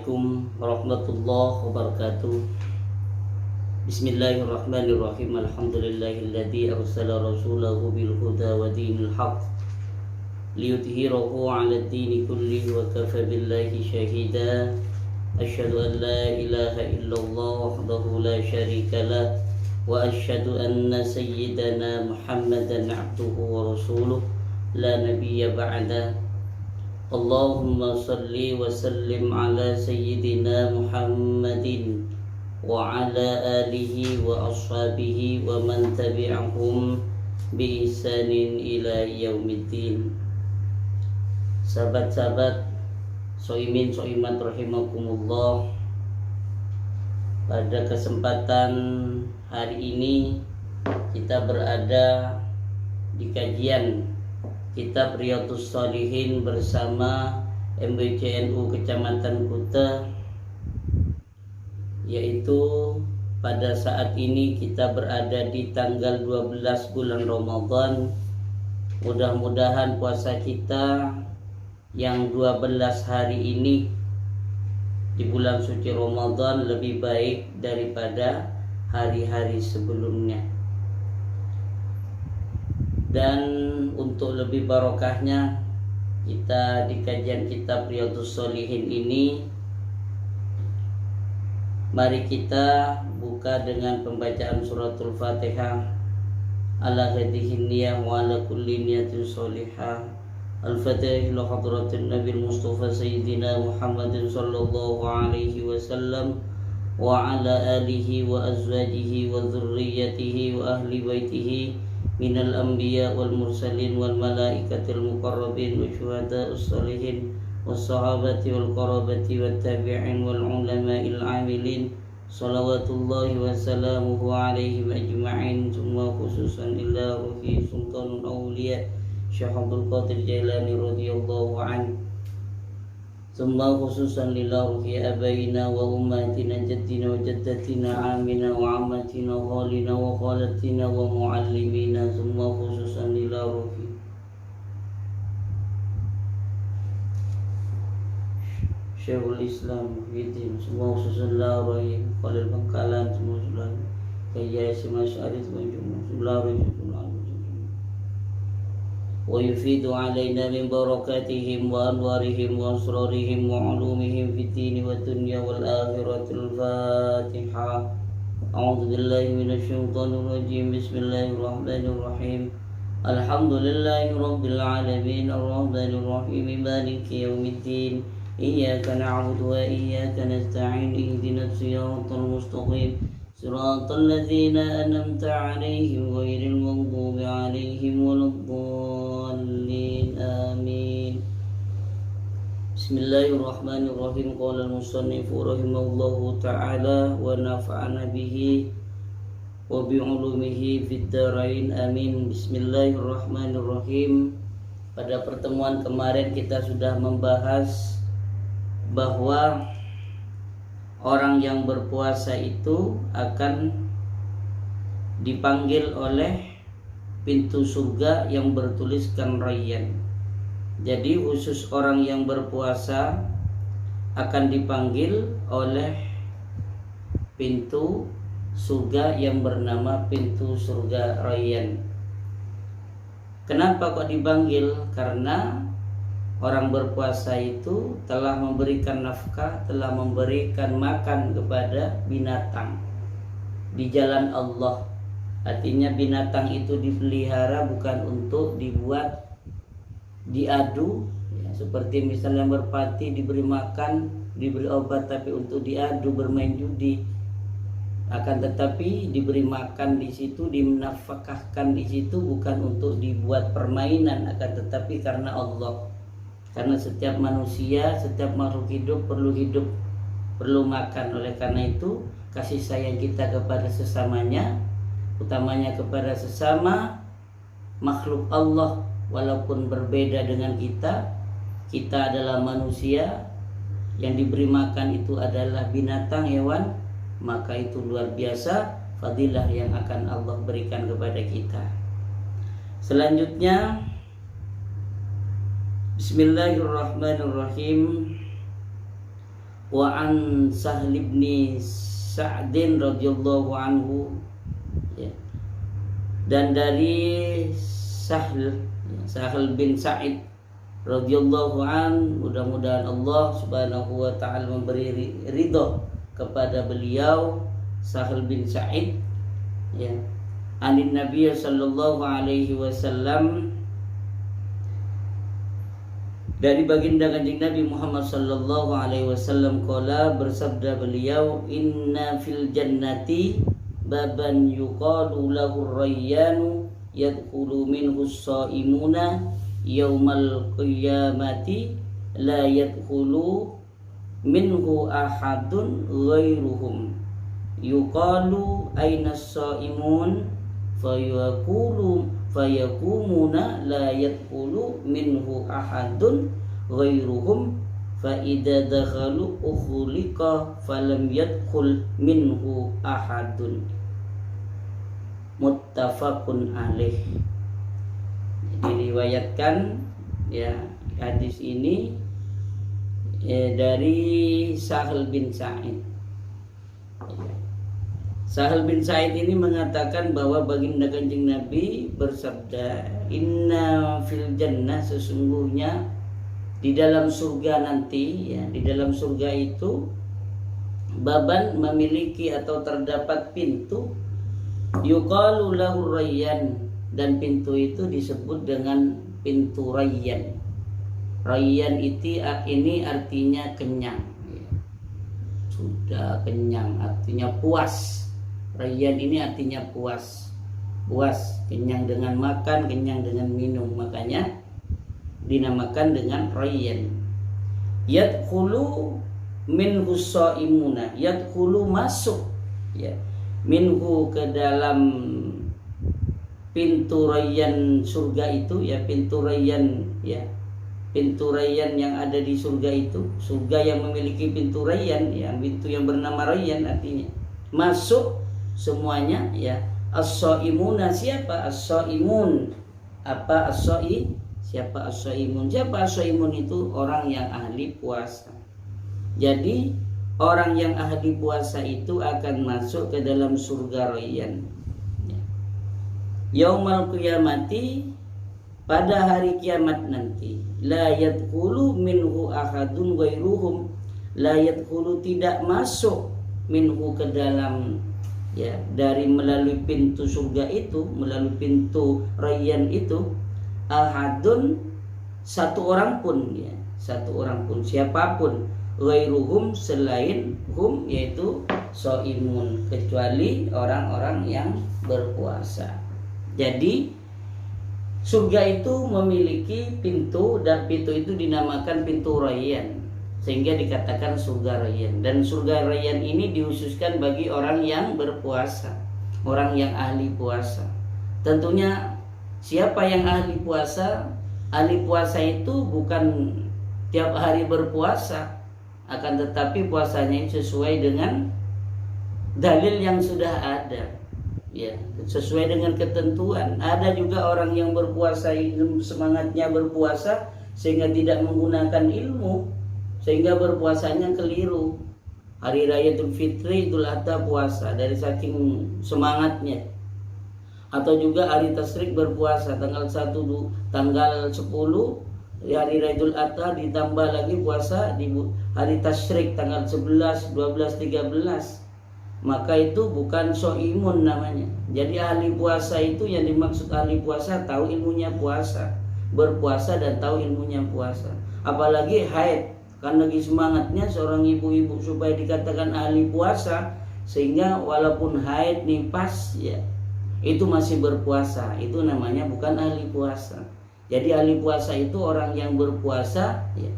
Assalamualaikum warahmatullahi wabarakatuh. Bismillahirrahmanirrahim. Alhamdulillahilladzi arsala rasulahu bil huda wa dinil haqq liyudhhirahu 'alad dini kullihi wa kafa billahi shahida. Asyhadu an la ilaha illallah wahdahu la syarika lah wa asyhadu anna sayyidana Muhammadan 'abduhu wa rasuluh la nabiyya ba'da. Allahumma salli wa sallim ala sayyidina Muhammadin wa ala alihi wa ashabihi wa man tabi'ahum bi ihsanin ila yaumiddin. Sahabat-sahabat soimin soimat rahimakumullah, pada kesempatan hari ini kita berada di kajian Kitab Riyadhus Shalihin bersama MBCNU Kecamatan Kuta, yaitu pada saat ini kita berada di tanggal 12 bulan Ramadan. Mudah-mudahan puasa kita yang 12 hari ini di bulan suci Ramadan lebih baik daripada hari-hari sebelumnya. Dan untuk lebih barokahnya kita di kajian kitab Riyadhus Shalihin ini, mari kita buka dengan pembacaan suratul Fatihah. Ala hadhihi niyyah wa ala kulli niyatin sholihah. Al-Fatihah ila hadratin Nabi Mustafa Sayyidina Muhammadin sallallahu alaihi wasallam wa ala alihi wa azwajihi wa dhurriyyatihi wa ahli baitihi minal anbiya wal mursalin wal malaikatil muqarrabin wa syuhada'us shalihin was sahabati wal qarabati wat tabi'in wal ulama'il 'amilin salawatullahi wa salamuhu alaihim ajma'in. Summa khususan illa ruhi sultanul awliya Syekh Abdul Qadir Jailani radhiyallahu anhu. Summa khususan lila ruhi abaina wa ummatina jaddina wa jaddatina amina wa ammatina ghalina wa khalatina wa muallimina. Summa khususan lila ruhi Syekhul Islam Muhyiddin. Summa khususan lila ruhi Khalil Bangkalan. Summa khususan Kaya Simasyari. Summa khususan lila ruhi ويفيد علينا من بركاتهم وأنوارهم وأسرارهم وعلومهم في الدين والدنيا والآخرة. الفاتحة. أعوذ بالله من الشيطان الرجيم. بسم الله الرحمن الرحيم. الحمد لله رب العالمين الرحمن الرحيم مالك يوم الدين. إياك نعبد وإياك نستعين. اهدنا الصراط المستقيم صراط الذين أنعمت عليهم غير المغضوب عليهم ولا الضالين آمين. بسم الله الرحمن الرحيم. قال المصنف رحمه الله تعالى ونفعنا به وبعلومه في الدارين آمين. Bismillahirrahmanirrahim. Pada pertemuan kemarin kita sudah membahas bahwa orang yang berpuasa itu akan dipanggil oleh pintu surga yang bertuliskan Rayyan. Jadi khusus orang yang berpuasa akan dipanggil oleh pintu surga yang bernama pintu surga Rayyan. Kenapa kok dipanggil? Karena orang berpuasa itu telah memberikan nafkah, telah memberikan makan kepada binatang di jalan Allah. Artinya binatang itu dipelihara bukan untuk dibuat diadu, ya, seperti misalnya merpati diberi makan, diberi obat, tapi untuk diadu bermain judi. Akan tetapi diberi makan di situ, dinafkahkan di situ bukan untuk dibuat permainan, akan tetapi karena Allah. Karena setiap manusia, setiap makhluk hidup, perlu makan. Oleh karena itu kasih sayang kita kepada sesamanya, utamanya kepada sesama makhluk Allah, walaupun berbeda dengan kita adalah manusia, yang diberi makan itu adalah binatang, hewan, maka itu luar biasa fadilah yang akan Allah berikan kepada kita. Selanjutnya, Bismillahirrahmanirrahim. Wa an Sahl bin Sa'din radhiyallahu anhu, ya. Dan dari Sahl bin Sa'id radhiyallahu an, mudah-mudahan Allah Subhanahu wa taala memberi ridho kepada beliau, Sahl bin Sa'id, ya. Anin Nabi sallallahu alaihi wasallam, dari baginda Kanjeng Nabi Muhammad sallallahu alaihi wasallam, qala, bersabda beliau, inna fil jannati baban yuqalu lahu rayyanu yadkhulu minhu as-shaimuna yaumal qiyamati la yadkhulu minhu ahadun ghairuhum yuqalu aina as-shaimun fayakumuna la yadkhulu minhu ahadun ghairuhum fa idza dakhalu ukhliqa falam yadkhul minhu ahadun. Muttafaqun alaih. Diriwayatkan, ya, hadis ini dari Sahl bin Sa'id. Sahl bin Sa'id ini mengatakan bahwa baginda Kanjeng Nabi bersabda, inna fil jannah, sesungguhnya di dalam surga nanti, ya, di dalam surga itu baban, memiliki atau terdapat pintu, yuqalu lahu rayyan, dan pintu itu disebut dengan pintu rayyan. Rayyan ini artinya kenyang, ya. Sudah kenyang artinya puas. Rayyan ini artinya puas, kenyang dengan makan, kenyang dengan minum, makanya dinamakan dengan rayyan. Yadkhulu minhu shaimuna, yadkhulu masuk, ya, minhu ke dalam pintu rayyan surga itu, ya, pintu rayyan, ya, pintu rayyan yang ada di surga itu, surga yang memiliki pintu rayyan, ya, pintu yang bernama rayyan, artinya masuk semuanya, ya. As-shaimuna, siapa as-shaimun? Apa as-shaim? Siapa as-shaimun? Siapa as-shaimun? Itu orang yang ahli puasa. Jadi orang yang ahli puasa itu akan masuk ke dalam surga rayyan. Yaumal qiyamati, pada hari kiamat nanti, la yadkhulu minhu ahadun ghairuhum, la yadkhulu, tidak masuk, minhu, ke dalam, ya, dari melalui pintu surga itu, melalui pintu rayyan itu, ahadun, satu orang pun, ya, satu orang pun, siapapun, ghairuhum, selain hum, yaitu shaimun, kecuali orang-orang yang berpuasa. Jadi surga itu memiliki pintu, dan pintu itu dinamakan pintu rayyan, sehingga dikatakan surga rayyan. Dan surga rayyan ini dihususkan bagi orang yang berpuasa, orang yang ahli puasa. Tentunya siapa yang ahli puasa? Ahli puasa itu bukan tiap hari berpuasa, akan tetapi puasanya sesuai dengan dalil yang sudah ada, ya, sesuai dengan ketentuan. Ada juga orang yang berpuasa, semangatnya berpuasa sehingga tidak menggunakan ilmu, sehingga berpuasanya keliru. Hari Raya Idul Fitri, Idul Adha puasa dari saking semangatnya. Atau juga hari Tasyrik berpuasa tanggal 1, tanggal 10 hari Raya Idul Adha, ditambah lagi puasa di hari Tasyrik tanggal 11, 12, 13. Maka itu bukan shaimun namanya. Jadi ahli puasa itu, yang dimaksud ahli puasa tahu ilmunya puasa, berpuasa dan tahu ilmunya puasa. Apalagi haid, karena lagi semangatnya seorang ibu-ibu supaya dikatakan ahli puasa, sehingga walaupun haid nifas, ya, itu masih berpuasa. Itu namanya bukan ahli puasa. Jadi ahli puasa itu orang yang berpuasa, ya,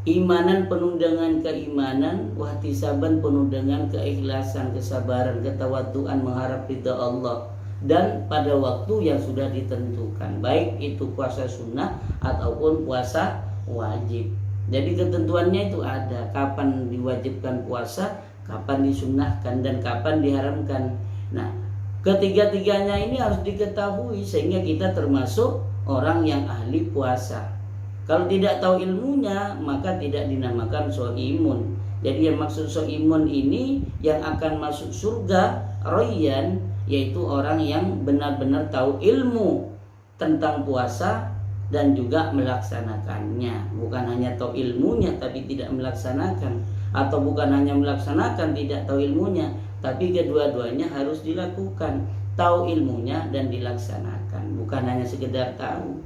imanan penuh dengan keimanan, wahtisaban penuh dengan keikhlasan, kesabaran, ketawaduan, mengharap ridha Allah, dan pada waktu yang sudah ditentukan, baik itu puasa sunnah ataupun puasa wajib. Jadi ketentuannya itu ada, kapan diwajibkan puasa, kapan disunnahkan, dan kapan diharamkan. Nah, ketiga-tiganya ini harus diketahui sehingga kita termasuk orang yang ahli puasa. Kalau tidak tahu ilmunya, maka tidak dinamakan shaimun. Jadi yang maksud soimun ini yang akan masuk surga Rayyan, yaitu orang yang benar-benar tahu ilmu tentang puasa dan juga melaksanakannya. Bukan hanya tahu ilmunya tapi tidak melaksanakan, atau bukan hanya melaksanakan tidak tahu ilmunya, tapi kedua-duanya harus dilakukan, tahu ilmunya dan dilaksanakan, bukan hanya sekedar tahu.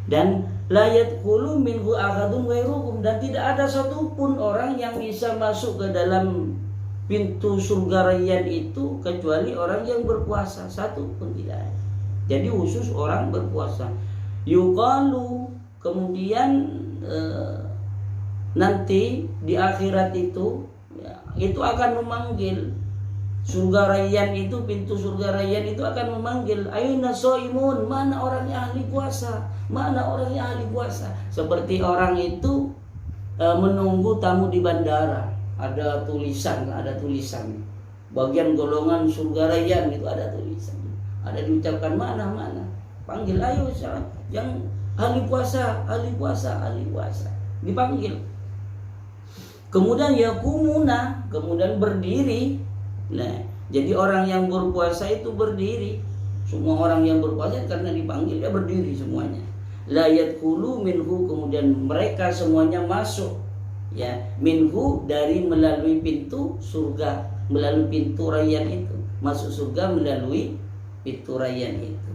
Dan la yadkhulu minhu ahadun ghairuhum, dan tidak ada satupun orang yang bisa masuk ke dalam pintu surga Rayyan itu kecuali orang yang berpuasa, satu pun tidak ada. Jadi khusus orang berpuasa. Yuqalu, kemudian nanti di akhirat itu ya, itu akan memanggil surga Rayyan itu, pintu surga Rayyan itu akan memanggil, ayuna shaimun, mana orang yang ahli puasa, mana orang yang ahli puasa. Seperti orang itu menunggu tamu di bandara, ada tulisan bagian golongan surga Rayyan itu ada tulisan, ada diucapkan mana panggil, ayo yang ahli puasa, dipanggil. Kemudian yakumuna, kemudian berdiri. Nah, jadi orang yang berpuasa itu berdiri. Semua orang yang berpuasa karena dipanggil dia berdiri semuanya. La yadkhulu minhu, kemudian mereka semuanya masuk ya, minhu dari melalui pintu surga, melalui pintu Rayyan itu. Masuk surga melalui pintu Rayyan itu.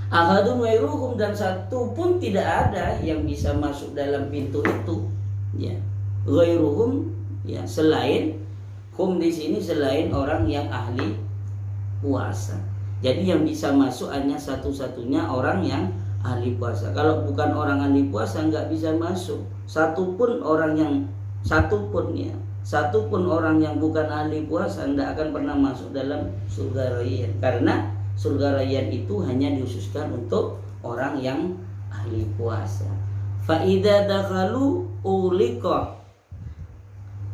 Ahadun wairuhum, dan satu pun tidak ada yang bisa masuk dalam pintu itu ya. Ghairuhum ya, selain hum di sini selain orang yang ahli puasa. Jadi yang bisa masuk hanya satu-satunya orang yang ahli puasa. Kalau bukan orang ahli puasa nggak bisa masuk. Satupun orang yang bukan ahli puasa nggak akan pernah masuk dalam surga Rayyan. Karena surga Rayyan itu hanya dikhususkan untuk orang yang ahli puasa. Fa idza dakhalu uliqa,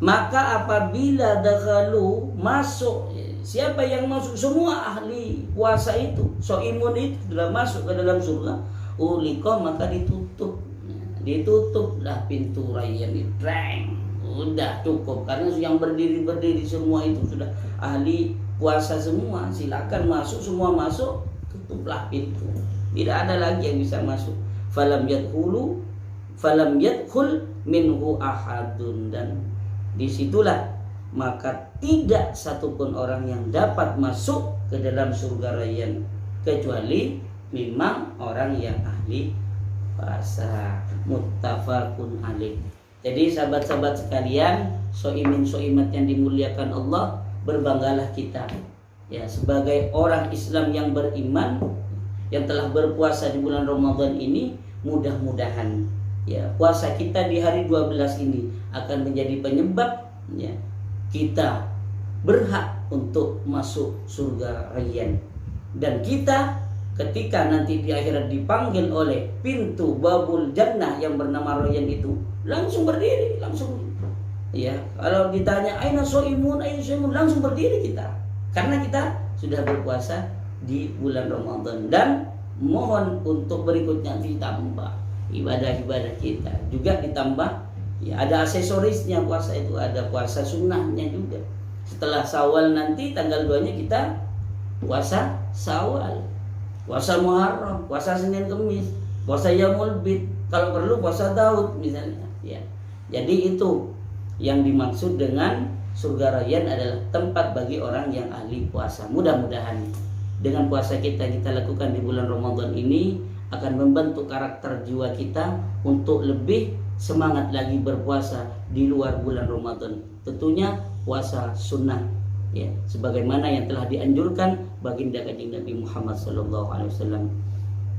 maka apabila dakhalu masuk, siapa yang masuk, semua ahli puasa itu, soimun itu sudah masuk ke dalam surga, uliqa, maka ditutuplah pintu Rayyan itu. Udah cukup, karena yang berdiri semua itu sudah ahli puasa semua, silakan masuk, semua masuk, tutuplah pintu, tidak ada lagi yang bisa masuk. Falam yadkhul minhu ahadun, dan disitulah maka tidak satupun orang yang dapat masuk ke dalam surga Rayyan kecuali memang orang yang ahli puasa. Muttafaqun alaih. Jadi sahabat-sahabat sekalian, soimin-soimat yang dimuliakan Allah, berbanggalah kita ya sebagai orang Islam yang beriman, yang telah berpuasa di bulan Ramadan ini. Mudah-mudahan ya puasa kita di hari 12 ini akan menjadi penyebab ya kita berhak untuk masuk surga Rayyan, dan kita ketika nanti di akhirat dipanggil oleh pintu babul jannah yang bernama Rayyan itu langsung berdiri, langsung ya. Kalau ditanya aina shaimun, langsung berdiri kita, karena kita sudah berpuasa di bulan Ramadan. Dan mohon untuk berikutnya ditambah ibadah-ibadah kita juga, ditambah ya, ada aksesorisnya puasa itu, ada puasa sunnahnya juga. Setelah Syawal nanti tanggal 2-nya kita puasa Syawal, puasa Muharram, puasa Senin Kemis, puasa Yaumul Bid, kalau perlu puasa Daud misalnya ya. Jadi itu yang dimaksud dengan surga Rayyan adalah tempat bagi orang yang ahli puasa. Mudah-mudahan dengan puasa kita lakukan di bulan Ramadan ini akan membentuk karakter jiwa kita untuk lebih semangat lagi berpuasa di luar bulan Ramadan. Tentunya puasa sunnah ya, sebagaimana yang telah dianjurkan baginda Kanjeng Nabi Muhammad SAW.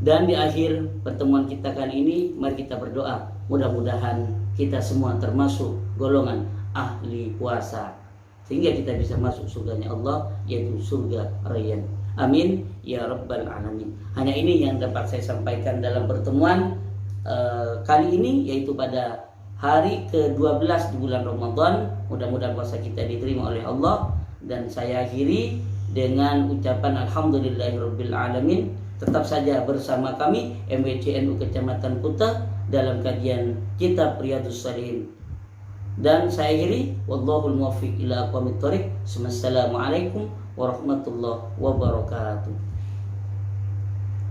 Dan di akhir pertemuan kita kali ini, mari kita berdoa, mudah-mudahan kita semua termasuk golongan ahli puasa sehingga kita bisa masuk surganya Allah, yaitu surga Rayyan. Amin ya rabbal alamin. Hanya ini yang dapat saya sampaikan dalam pertemuan kali ini, yaitu pada hari ke-12 di bulan Ramadan. Mudah-mudahan puasa kita diterima oleh Allah. Dan saya akhiri dengan ucapan alhamdulillahirabbil alamin. Tetap saja bersama kami MWC NU Kecamatan Kuta dalam kajian Kitab Riyadhus Shalihin. Dan saya akhiri, wallahul muwaffiq ila aqwamit thoriq. Wassalamualaikum warahmatullahi wabarakatuh.